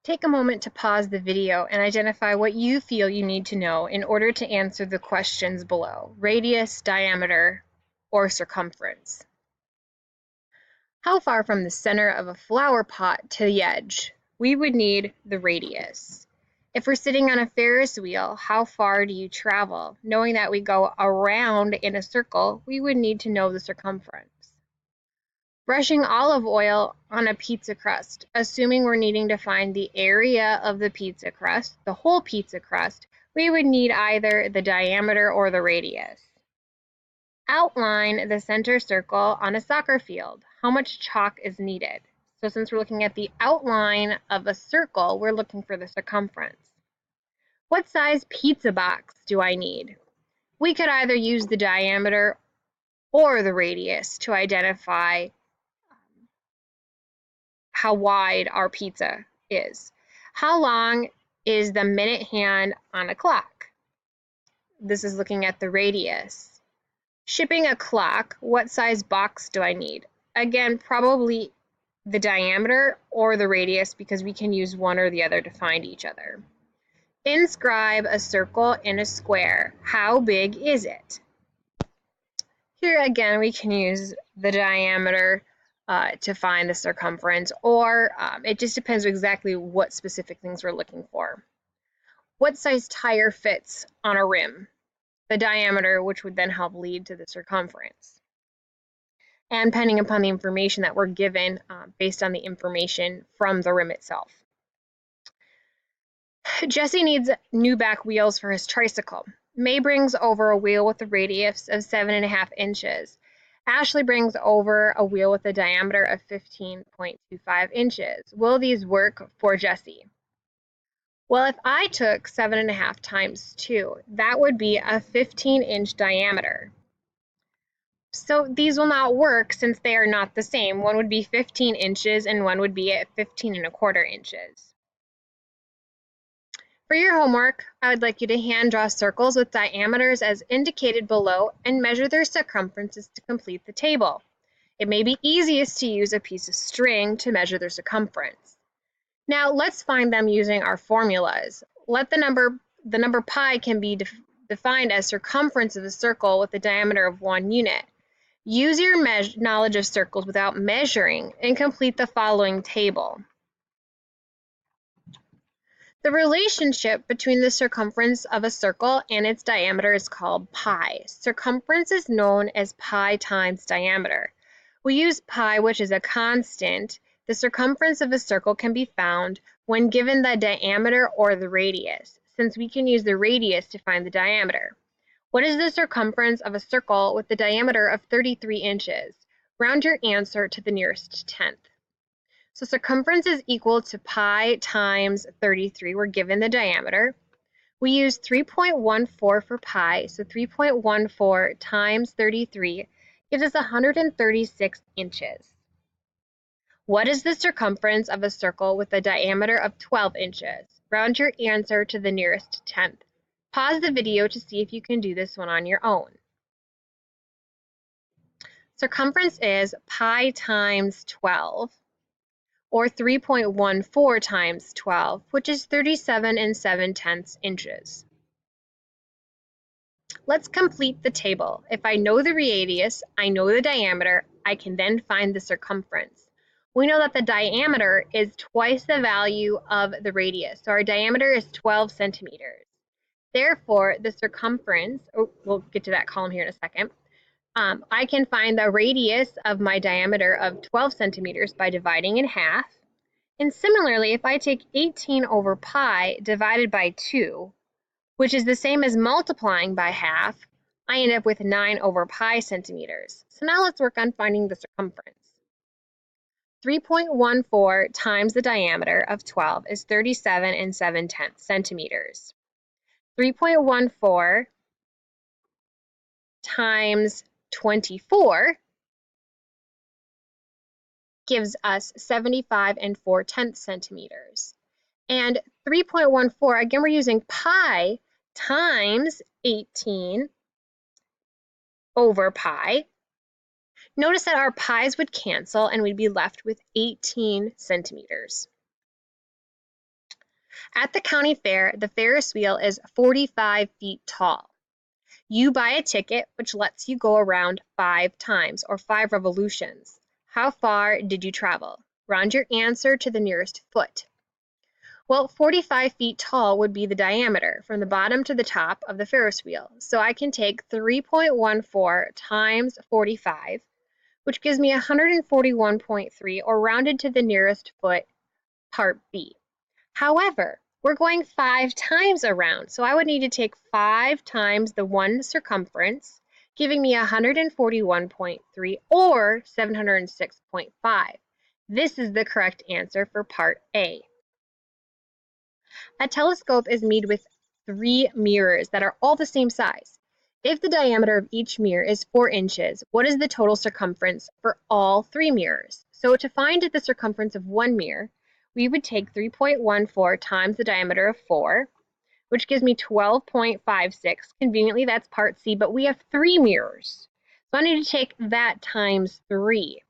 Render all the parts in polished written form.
Take a moment to pause the video and identify what you feel you need to know in order to answer the questions below: radius, diameter, or circumference. How far from the center of a flower pot to the edge? We would need the radius. If we're sitting on a Ferris wheel, how far do you travel? Knowing that we go around in a circle, we would need to know the circumference. Brushing olive oil on a pizza crust, assuming we're needing to find the area of the pizza crust, the whole pizza crust, we would need either the diameter or the radius. Outline the center circle on a soccer field. How much chalk is needed? So since we're looking at the outline of a circle, we're looking for the circumference. What size pizza box do I need? We could either use the diameter or the radius to identify how wide our pizza is. How long is the minute hand on a clock? This is looking at the radius. Shipping a clock, what size box do I need? Again, probably the diameter or the radius, because we can use one or the other to find each other. Inscribe a circle in a square. How big is it? Here again, we can use the diameter to find the circumference, or it just depends exactly what specific things we're looking for. What size tire fits on a rim? The diameter, which would then help lead to the circumference. And depending upon the information that we're given based on the information from the rim itself. Jesse needs new back wheels for his tricycle. May brings over a wheel with a radius of 7.5 inches. Ashley brings over a wheel with a diameter of 15.25 inches. Will these work for Jesse? Well, if I took 7.5 times 2, that would be a 15-inch diameter. So these will not work since they are not the same. One would be 15 inches and one would be at 15.25 inches. For your homework, I would like you to hand draw circles with diameters as indicated below and measure their circumferences to complete the table. It may be easiest to use a piece of string to measure their circumference. Now let's find them using our formulas. Let the number pi can be defined as circumference of a circle with a diameter of 1 unit. Use your knowledge of circles without measuring and complete the following table. The relationship between the circumference of a circle and its diameter is called pi. Circumference is known as pi times diameter. We use pi, which is a constant. The circumference of a circle can be found when given the diameter or the radius, since we can use the radius to find the diameter. What is the circumference of a circle with the diameter of 33 inches? Round your answer to the nearest tenth. So circumference is equal to pi times 33. We're given the diameter. We use 3.14 for pi, so 3.14 times 33 gives us 136 inches. What is the circumference of a circle with a diameter of 12 inches? Round your answer to the nearest tenth. Pause the video to see if you can do this one on your own. Circumference is pi times 12. Or 3.14 times 12, which is 37 7/10 inches. Let's complete the table. If I know the radius, I know the diameter, I can then find the circumference. We know that the diameter is twice the value of the radius, so our diameter is 12 centimeters. Therefore, the circumference, we'll get to that column here in a second, I can find the radius of my diameter of 12 centimeters by dividing in half. And similarly, if I take 18 over pi divided by 2, which is the same as multiplying by half, I end up with 9 over pi centimeters. So now let's work on finding the circumference. 3.14 times the diameter of 12 is 37 7/10 centimeters. 3.14 times 24 gives us 75 4/10 centimeters. And 3.14, again, we're using pi times 18 over pi. Notice that our pi's would cancel and we'd be left with 18 centimeters. At the county fair, the Ferris wheel is 45 feet tall. You buy a ticket which lets you go around 5 times or 5 revolutions. How far did you travel? Round your answer to the nearest foot. Well, 45 feet tall would be the diameter from the bottom to the top of the Ferris wheel. So I can take 3.14 times 45, which gives me 141.3, or rounded to the nearest foot, part B. However, we're going 5 times around, so I would need to take 5 times the one circumference, giving me 141.3, or 706.5. This is the correct answer for part A. A telescope is made with 3 mirrors that are all the same size. If the diameter of each mirror is 4 inches, what is the total circumference for all 3 mirrors? So to find the circumference of one mirror, we would take 3.14 times the diameter of 4, which gives me 12.56. Conveniently, that's part C, but we have 3 mirrors. So I need to take that times 3,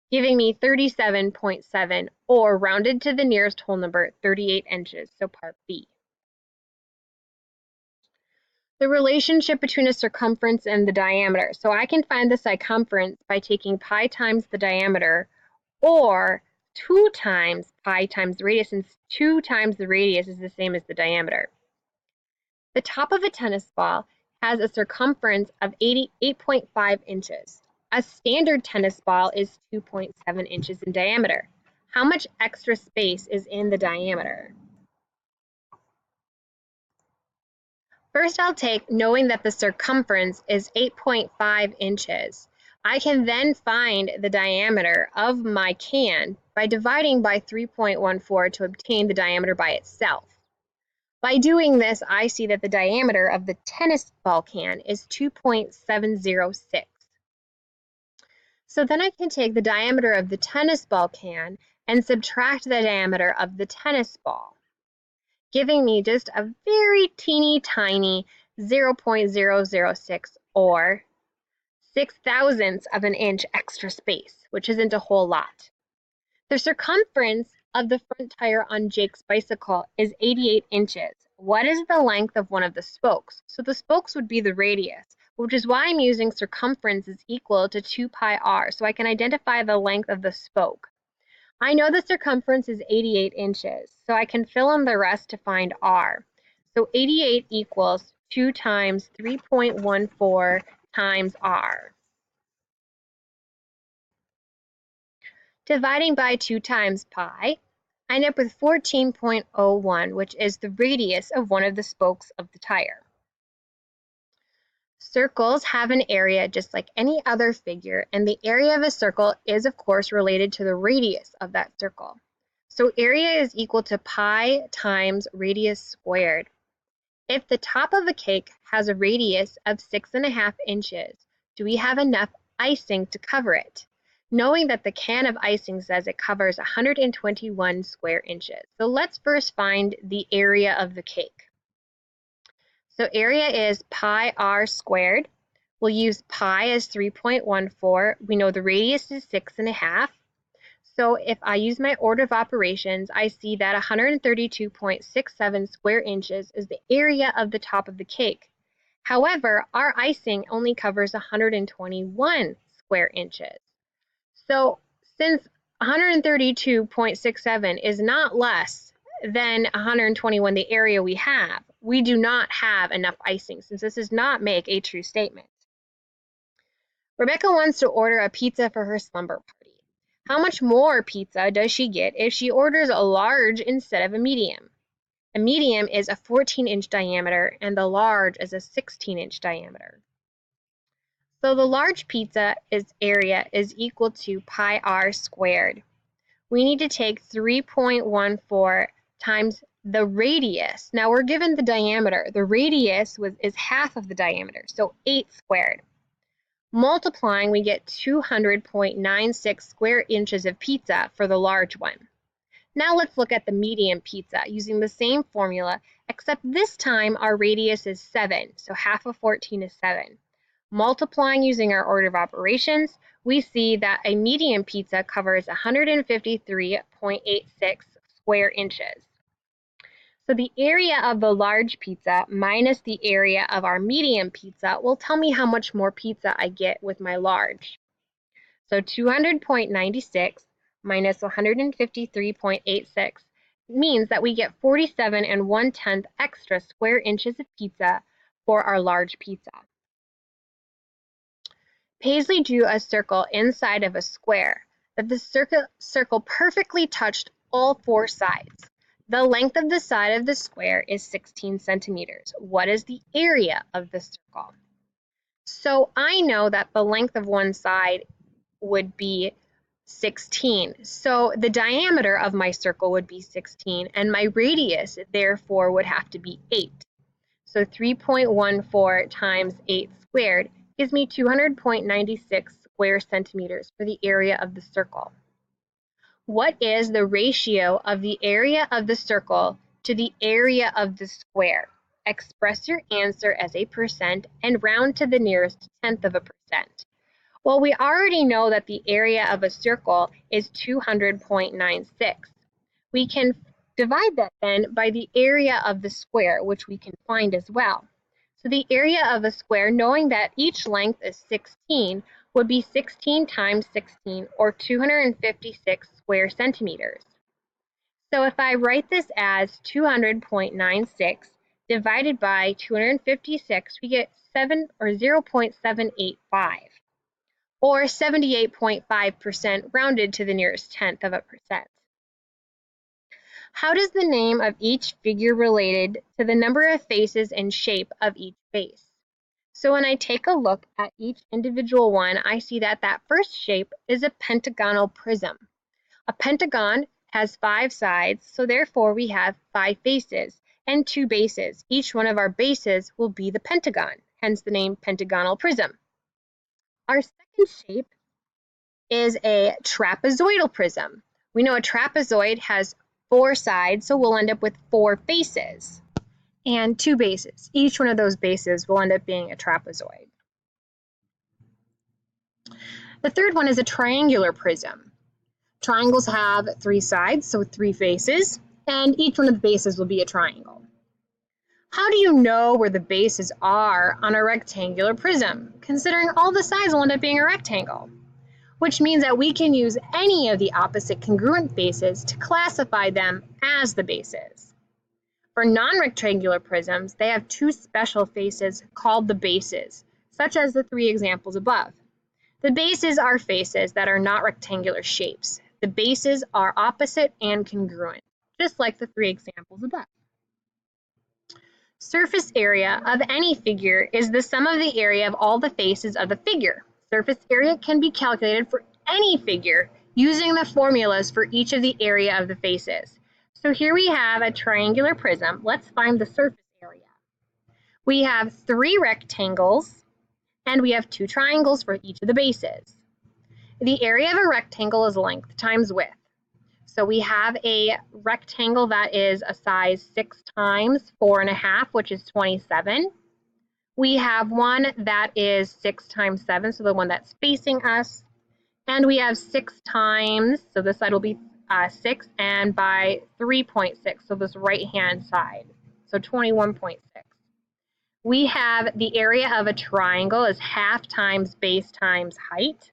giving me 37.7, or rounded to the nearest whole number, 38 inches, so part B. The relationship between a circumference and the diameter. So I can find the circumference by taking pi times the diameter, or 2 times pi times the radius, since 2 times the radius is the same as the diameter. The top of a tennis ball has a circumference of 88.5 inches. A standard tennis ball is 2.7 inches in diameter. How much extra space is in the diameter? First, I'll take, knowing that the circumference is 8.5 inches. I can then find the diameter of my can by dividing by 3.14 to obtain the diameter by itself. By doing this, I see that the diameter of the tennis ball can is 2.706. So then I can take the diameter of the tennis ball can and subtract the diameter of the tennis ball, giving me just a very teeny tiny 0.006, or 6 thousandths of an inch extra space, which isn't a whole lot. The circumference of the front tire on Jake's bicycle is 88 inches. What is the length of one of the spokes? So the spokes would be the radius, which is why I'm using circumference is equal to 2 pi r, so I can identify the length of the spoke. I know the circumference is 88 inches, so I can fill in the rest to find r. So 88 equals 2 times 3.14 times r. Dividing by 2 times pi, I end up with 14.01, which is the radius of one of the spokes of the tire. Circles have an area just like any other figure, and the area of a circle is, of course, related to the radius of that circle. So area is equal to pi times radius squared. If the top of a cake has a radius of 6.5 inches, do we have enough icing to cover it? Knowing that the can of icing says it covers 121 square inches. So let's first find the area of the cake. So area is pi r squared. We'll use pi as 3.14. We know the radius is 6.5. So if I use my order of operations, I see that 132.67 square inches is the area of the top of the cake. However, our icing only covers 121 square inches. So since 132.67 is not less than 121, the area we have, we do not have enough icing, since this does not make a true statement. Rebecca wants to order a pizza for her slumber party. How much more pizza does she get if she orders a large instead of a medium? A medium is a 14-inch diameter, and the large is a 16-inch diameter. So the large pizza area is equal to pi r squared. We need to take 3.14 times the radius. Now we're given the diameter. The radius is half of the diameter, so 8 squared. Multiplying, we get 200.96 square inches of pizza for the large one. Now let's look at the medium pizza using the same formula, except this time our radius is 7, so half of 14 is 7. Multiplying using our order of operations, we see that a medium pizza covers 153.86 square inches. So the area of the large pizza minus the area of our medium pizza will tell me how much more pizza I get with my large. So 200.96 minus 153.86 means that we get 47 1/10 extra square inches of pizza for our large pizza. Paisley drew a circle inside of a square that the circle perfectly touched all four sides. The length of the side of the square is 16 centimeters. What is the area of the circle? So I know that the length of one side would be 16. So the diameter of my circle would be 16, and my radius, therefore, would have to be 8. So 3.14 times 8 squared gives me 200.96 square centimeters for the area of the circle. What is the ratio of the area of the circle to the area of the square? Express your answer as a percent and round to the nearest tenth of a percent. Well, we already know that the area of a circle is 200.96. We can divide that then by the area of the square, which we can find as well. So the area of a square, knowing that each length is 16, would be 16 times 16, or 256 square centimeters. So if I write this as 200.96 divided by 256, we get 0.785, or 78.5% rounded to the nearest tenth of a percent. How does the name of each figure related to the number of faces and shape of each face? So when I take a look at each individual one, I see that that first shape is a pentagonal prism. A pentagon has 5 sides, so therefore we have 5 faces and 2 bases. Each one of our bases will be the pentagon, hence the name pentagonal prism. Our second shape is a trapezoidal prism. We know a trapezoid has 4 sides, so we'll end up with 4 faces and 2 bases. Each one of those bases will end up being a trapezoid. The third one is a triangular prism. Triangles have 3 sides, so 3 faces, and each one of the bases will be a triangle. How do you know where the bases are on a rectangular prism, considering all the sides will end up being a rectangle? Which means that we can use any of the opposite congruent bases to classify them as the bases. For non-rectangular prisms, they have 2 special faces called the bases, such as the 3 examples above. The bases are faces that are not rectangular shapes. The bases are opposite and congruent, just like the 3 examples above. Surface area of any figure is the sum of the area of all the faces of a figure. Surface area can be calculated for any figure using the formulas for each of the area of the faces. So here we have a triangular prism. Let's find the surface area. We have 3 rectangles and we have 2 triangles for each of the bases. The area of a rectangle is length times width. So we have a rectangle that is a size 6 times 4.5, which is 27. We have one that is 6 times 7, so the one that's facing us. And we have 6 times, so this side will be 6, and by 3.6, so this right-hand side, so 21.6. We have the area of a triangle is half times base times height.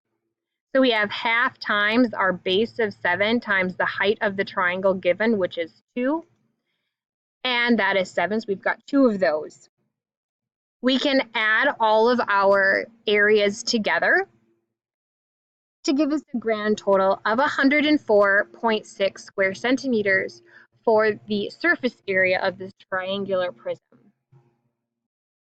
So we have half times our base of 7 times the height of the triangle given, which is 2. And that is 7, so we've got 2 of those. We can add all of our areas together to give us a grand total of 104.6 square centimeters for the surface area of this triangular prism.